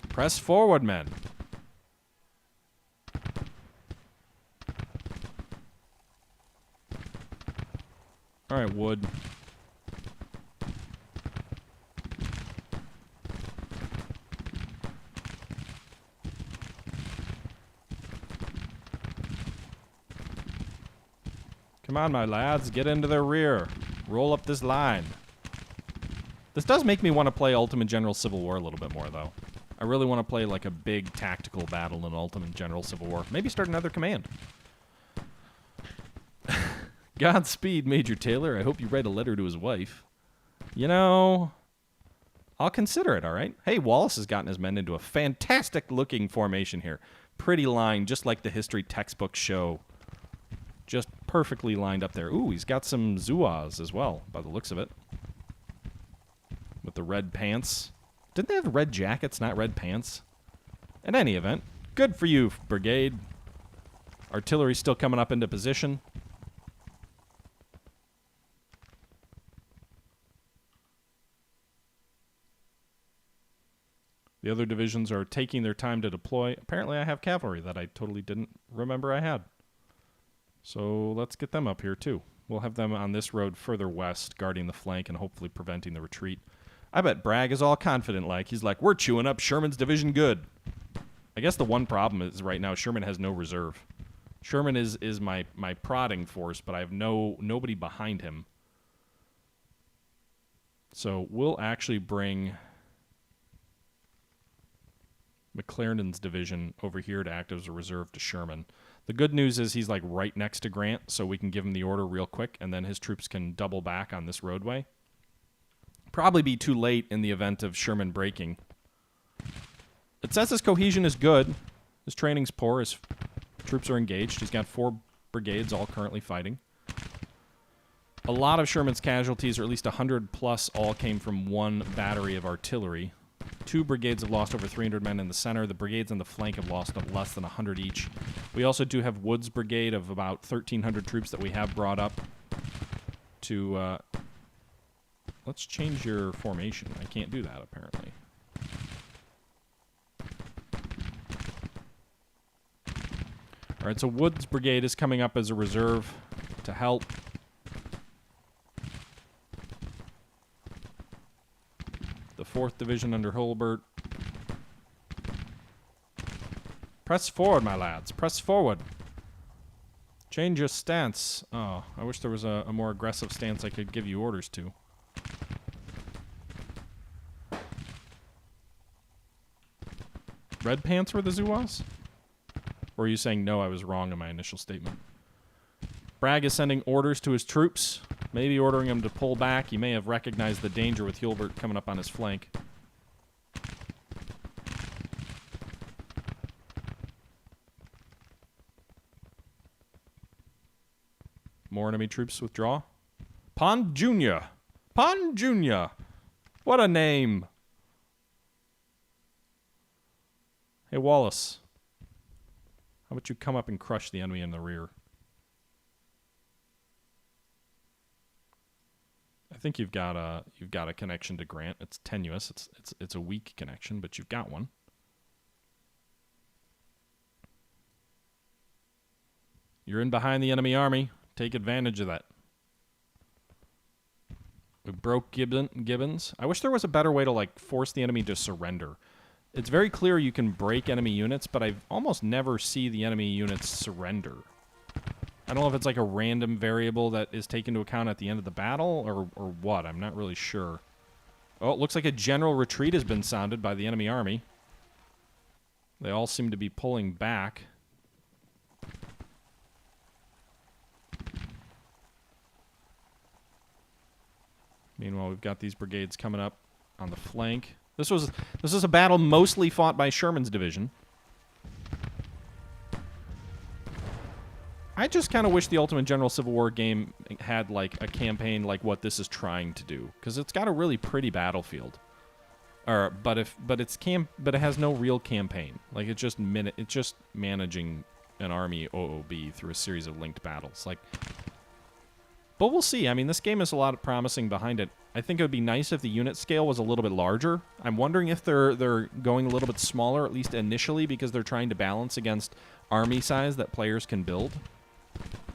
Press forward, men. All right, Wood. Come on, my lads, get into their rear. Roll up this line. This does make me want to play Ultimate General Civil War a little bit more, though. I really want to play like a big tactical battle in Ultimate General Civil War. Maybe start another command. Godspeed, Major Taylor. I hope you write a letter to his wife. You know, I'll consider it, all right? Hey, Wallace has gotten his men into a fantastic-looking formation here. Pretty line, just like the history textbooks show. Just perfectly lined up there. Ooh, he's got some Zouaves as well, by the looks of it. With the red pants. Didn't they have red jackets, not red pants? In any event, good for you, brigade. Artillery's still coming up into position. The other divisions are taking their time to deploy. Apparently I have cavalry that I totally didn't remember I had. So let's get them up here, too. We'll have them on this road further west, guarding the flank and hopefully preventing the retreat. I bet Bragg is all confident-like. He's like, we're chewing up Sherman's division good. I guess the one problem is right now Sherman has no reserve. Sherman is my prodding force, but I have nobody behind him. So we'll actually bring McClernand's division over here to act as a reserve to Sherman. The good news is he's like right next to Grant, so we can give him the order real quick, and then his troops can double back on this roadway. Probably be too late in the event of Sherman breaking. It says his cohesion is good. His training's poor. His troops are engaged. He's got 4 brigades all currently fighting. A lot of Sherman's casualties, or at least 100 plus, all came from one battery of artillery. 2 brigades have lost over 300 men in the center. The brigades on the flank have lost less than 100 each. We also do have Wood's brigade of about 1,300 troops that we have brought up to... let's change your formation. I can't do that, apparently. All right, so Wood's brigade is coming up as a reserve to help. The 4th Division under Hulbert. Press forward, my lads. Press forward. Change your stance. Oh, I wish there was a more aggressive stance I could give you orders to. Red pants were the Zouaves? Or are you saying, no, I was wrong in my initial statement? Bragg is sending orders to his troops, maybe ordering them to pull back. He may have recognized the danger with Hulbert coming up on his flank. More enemy troops withdraw. Pond Jr. Pond Jr. What a name. Hey, Wallace. How about you come up and crush the enemy in the rear? I think you've got a connection to Grant. It's tenuous. It's a weak connection, but you've got one. You're in behind the enemy army. Take advantage of that. We broke Gibbons. I wish there was a better way to like force the enemy to surrender. It's very clear you can break enemy units, but I almost never see the enemy units surrender. I don't know if it's like a random variable that is taken into account at the end of the battle or what. I'm not really sure. Oh, it looks like a general retreat has been sounded by the enemy army. They all seem to be pulling back. Meanwhile, we've got these brigades coming up on the flank. This was a battle mostly fought by Sherman's division. I just kind of wish the Ultimate General Civil War game had like a campaign like what this is trying to do, because it's got a really pretty battlefield. But it has no real campaign. Like it's just managing an army OOB through a series of linked battles. Like, but we'll see. I mean, this game has a lot of promising behind it. I think it would be nice if the unit scale was a little bit larger. I'm wondering if they're going a little bit smaller, at least initially, because they're trying to balance against army size that players can build.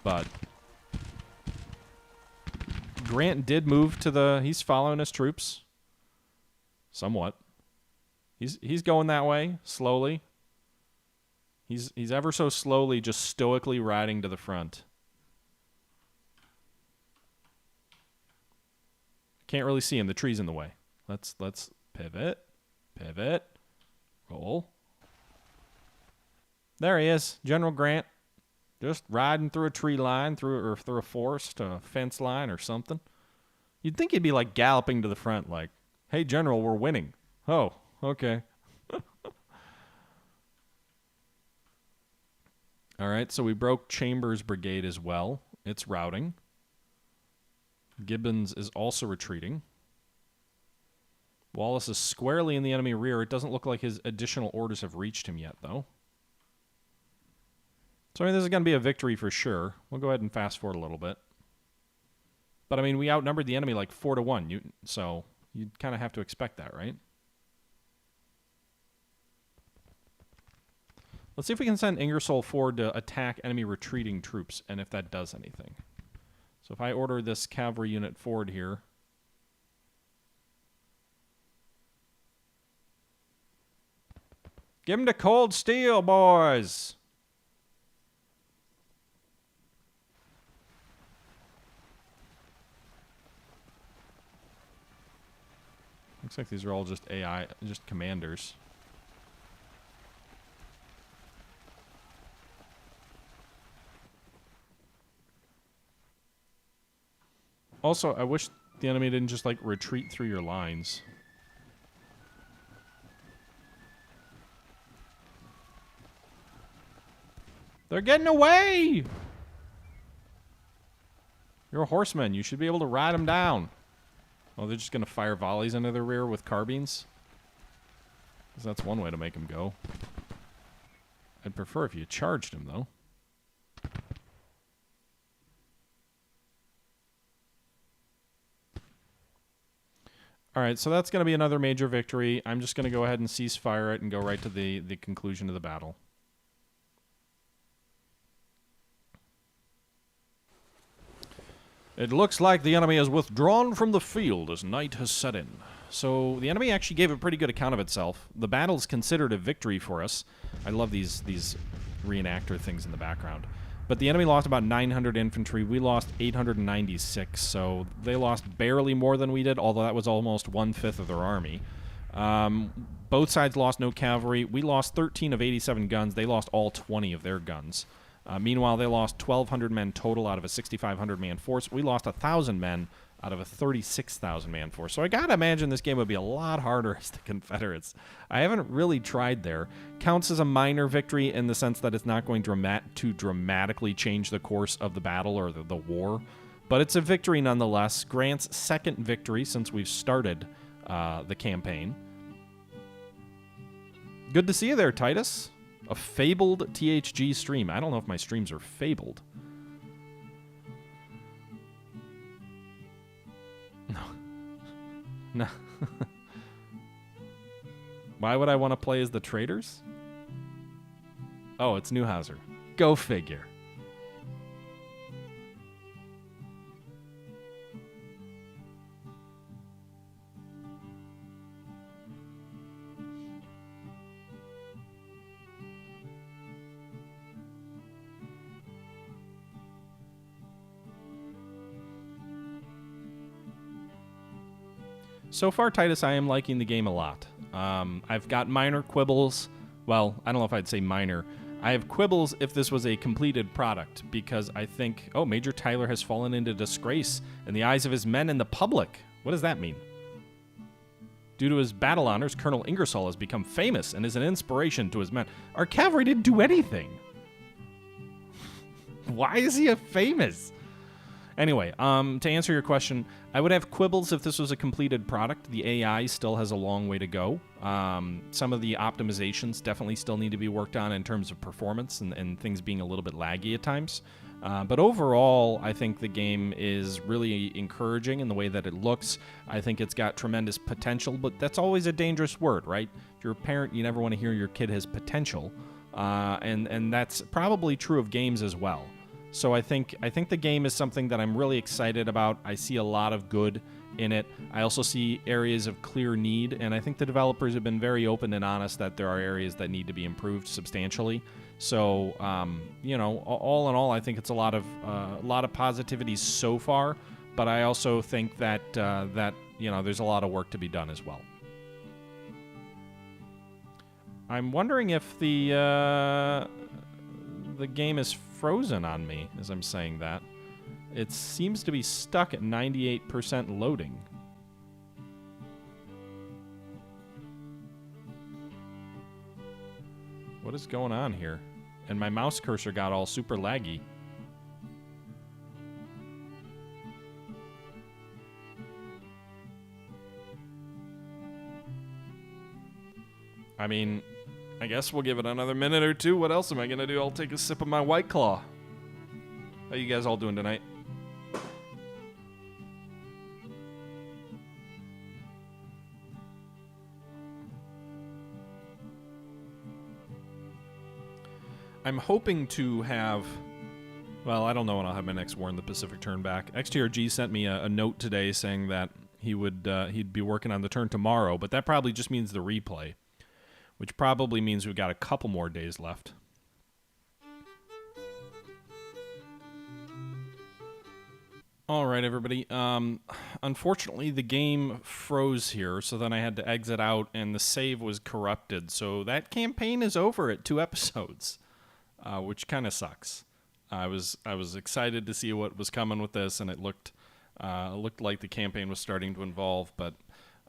But Grant did move to the... He's following his troops. Somewhat. He's going that way, slowly. He's ever so slowly just stoically riding to the front. Can't really see him. The tree's in the way. Let's pivot. Pivot. Roll. There he is. General Grant. Just riding through a tree line, through a forest, a fence line or something. You'd think he'd be like galloping to the front like, "Hey, General, we're winning." Oh, okay. All right, so we broke Chambers' brigade as well. It's routing. Gibbons is also retreating. Wallace is squarely in the enemy rear. It doesn't look like his additional orders have reached him yet, though. So, I mean, this is going to be a victory for sure. We'll go ahead and fast forward a little bit. But, I mean, we outnumbered the enemy like 4-1, so you'd kind of have to expect that, right? Let's see if we can send Ingersoll forward to attack enemy retreating troops, and if that does anything. So if I order this cavalry unit forward here. Give him the cold steel, boys! Looks like these are all just AI, just commanders. Also, I wish the enemy didn't just, like, retreat through your lines. They're getting away! You're a horseman. You should be able to ride them down. Oh, they're just going to fire volleys into their rear with carbines? 'Cause that's one way to make them go. I'd prefer if you charged him, though. All right, so that's going to be another major victory. I'm just going to go ahead and cease fire it and go right to the conclusion of the battle. It looks like the enemy has withdrawn from the field as night has set in. So the enemy actually gave a pretty good account of itself. The battle's considered a victory for us. I love these reenactor things in the background. But the enemy lost about 900 infantry. We lost 896, so they lost barely more than we did, although that was almost 1/5 of their army. Both sides lost no cavalry. We lost 13 of 87 guns. They lost all 20 of their guns. Meanwhile, they lost 1,200 men total out of a 6,500-man force. We lost 1,000 men out of a 36,000-man force. So I gotta imagine this game would be a lot harder as the Confederates. I haven't really tried there. Counts as a minor victory in the sense that it's not going to dramatically change the course of the battle or the war, but it's a victory nonetheless. Grant's second victory since we've started the campaign. Good to see you there, Titus. A fabled THG stream. I don't know if my streams are fabled. No. Why would I want to play as the traitors? Oh, it's Neuhauser. Go figure. So far, Titus, I am liking the game a lot. I've got minor quibbles. Well, I don't know if I'd say minor. I have quibbles if this was a completed product, because I think, oh, Major Tyler has fallen into disgrace in the eyes of his men and the public. What does that mean? Due to his battle honors, Colonel Ingersoll has become famous and is an inspiration to his men. Our cavalry didn't do anything. Why is he famous? Anyway, to answer your question, I would have quibbles if this was a completed product. The AI still has a long way to go. Some of the optimizations definitely still need to be worked on in terms of performance and things being a little bit laggy at times. But overall, I think the game is really encouraging in the way that it looks. I think it's got tremendous potential, but that's always a dangerous word, right? If you're a parent, you never want to hear your kid has potential. And that's probably true of games as well. So I think the game is something that I'm really excited about. I see a lot of good in it. I also see areas of clear need, and I think the developers have been very open and honest that there are areas that need to be improved substantially. So, you know, all in all, I think it's a lot of positivity so far. But I also think that you know, there's a lot of work to be done as well. I'm wondering if the game is frozen on me as I'm saying that. It seems to be stuck at 98% loading. What is going on here? And my mouse cursor got all super laggy. I mean, I guess we'll give it another minute or two. What else am I going to do? I'll take a sip of my White Claw. How you guys all doing tonight? I'm hoping to have... Well, I don't know when I'll have my next War in the Pacific turn back. XTRG sent me a note today saying that he'd be working on the turn tomorrow, but that probably just means the replay, which probably means we've got a couple more days left. All right, everybody. Unfortunately, the game froze here, so then I had to exit out, and the save was corrupted. So that campaign is over at 2 episodes, which kind of sucks. I was excited to see what was coming with this, and it looked like the campaign was starting to evolve, but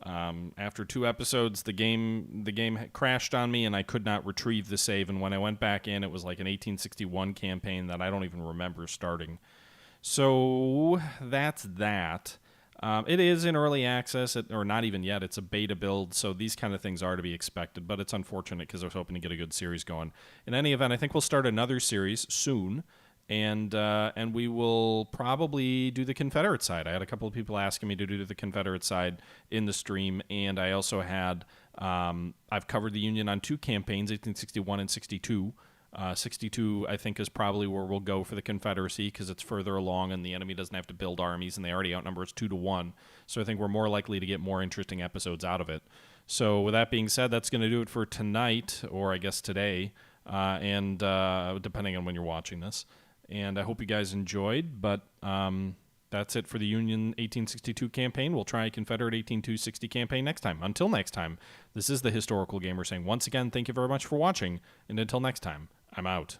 after 2 episodes, the game crashed on me, and I could not retrieve the save. And when I went back in, it was like an 1861 campaign that I don't even remember starting. So that's that. It is in early access, or not even yet. It's a beta build, so these kind of things are to be expected, but it's unfortunate because I was hoping to get a good series going. In any event, I think we'll start another series soon, and we will probably do the Confederate side. I had a couple of people asking me to do the Confederate side in the stream, and I also had I've covered the Union on 2 campaigns, 1861 and 62. 62, I think, is probably where we'll go for the Confederacy because it's further along and the enemy doesn't have to build armies and they already outnumber us 2-1. So I think we're more likely to get more interesting episodes out of it. So with that being said, that's going to do it for tonight, or I guess today, and depending on when you're watching this. And I hope you guys enjoyed, but that's it for the Union 1862 campaign. We'll try a Confederate 1860 campaign next time. Until next time, this is the Historical Gamer saying once again, thank you very much for watching, and until next time, I'm out.